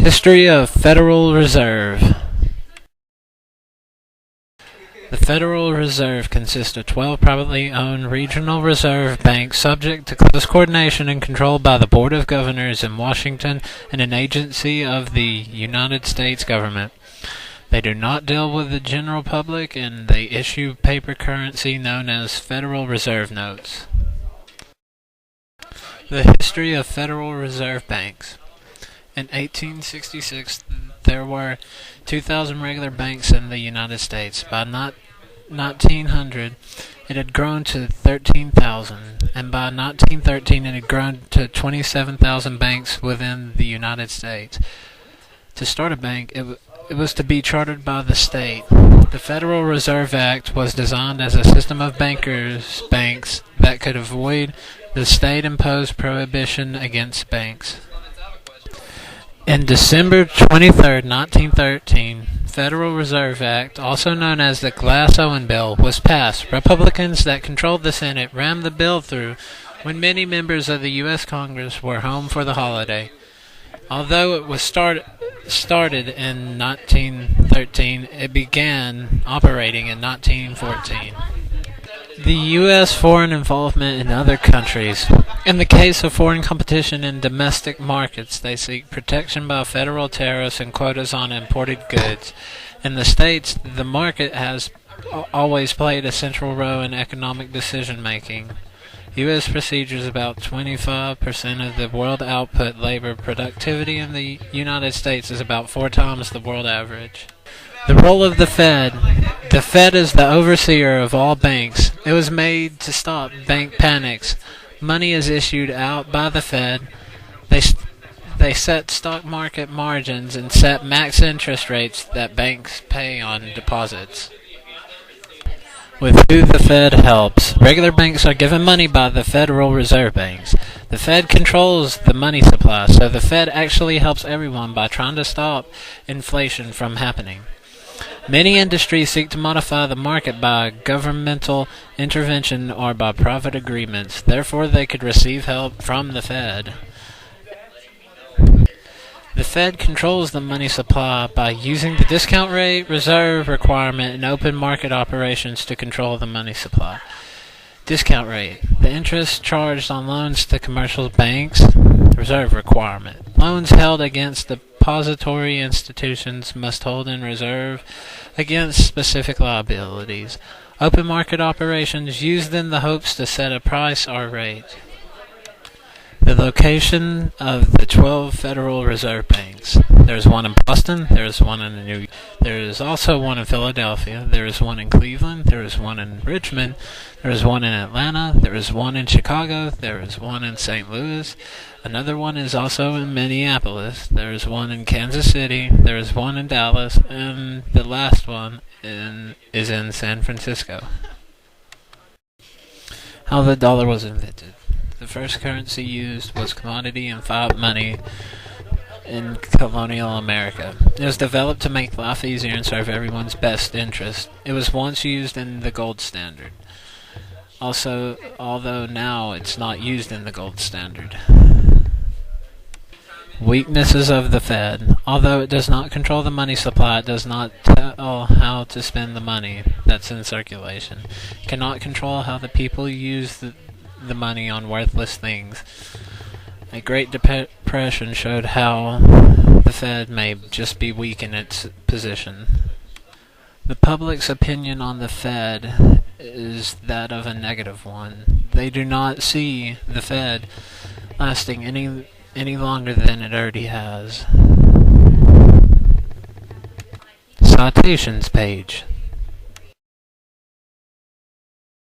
History of Federal Reserve. The Federal Reserve consists of 12 privately owned regional reserve banks subject to close coordination and controlled by the Board of Governors in Washington and an agency of the United States government. They do not deal with the general public, and they issue paper currency known as Federal Reserve notes. The history of Federal Reserve banks. In 1866, there were 2,000 regular banks in the United States. By 1900, it had grown to 13,000, and by 1913, it had grown to 27,000 banks within the United States. To start a bank, it was to be chartered by the state. The Federal Reserve Act was designed as a system of banks that could avoid the state-imposed prohibition against banks. In December 23, 1913, Federal Reserve Act, also known as the Glass-Owen Bill, was passed. Republicans that controlled the Senate rammed the bill through when many members of the U.S. Congress were home for the holiday. Although it was started in 1913, it began operating in 1914. The U.S. foreign involvement in other countries. In the case of foreign competition in domestic markets, they seek protection by federal tariffs and quotas on imported goods. In the States, the market has always played a central role in economic decision-making. U.S. procedures about 25% of the world output. Labor productivity in the United States is about 4 times the world average. The role of the Fed. The Fed is the overseer of all banks. It was made to stop bank panics. Money is issued out by the Fed. They set stock market margins and set max interest rates that banks pay on deposits. With who the Fed helps. Regular banks are given money by the Federal Reserve banks. The Fed controls the money supply, so the Fed actually helps everyone by trying to stop inflation from happening. Many industries seek to modify the market by governmental intervention or by private agreements. Therefore, they could receive help from the Fed. The Fed controls the money supply by using the discount rate, reserve requirement, and open market operations to control the money supply. Discount rate. The interest charged on loans to commercial banks. Reserve requirement. Loans held against depository institutions must hold in reserve against specific liabilities. Open market operations used in the hopes to set a price or rate. The location of the 12 Federal Reserve banks. There is one in Boston, there is one in New York, there is also one in Philadelphia, there is one in Cleveland, there is one in Richmond, there is one in Atlanta, there is one in Chicago, there is one in St. Louis, another one is also in Minneapolis, there is one in Kansas City, there is one in Dallas, and the last one is in San Francisco. How the dollar was invented. The first currency used was commodity and fiat money in colonial America. It was developed to make life easier and serve everyone's best interest. It was once used in the gold standard. Also, although now it's not used in the gold standard. Weaknesses of the Fed. Although it does not control the money supply, it does not tell how to spend the money that's in circulation. It cannot control how the people use the money on worthless things. A Great Depression showed how the Fed may just be weak in its position. The public's opinion on the Fed is that of a negative one. They do not see the Fed lasting any longer than it already has. Citations page.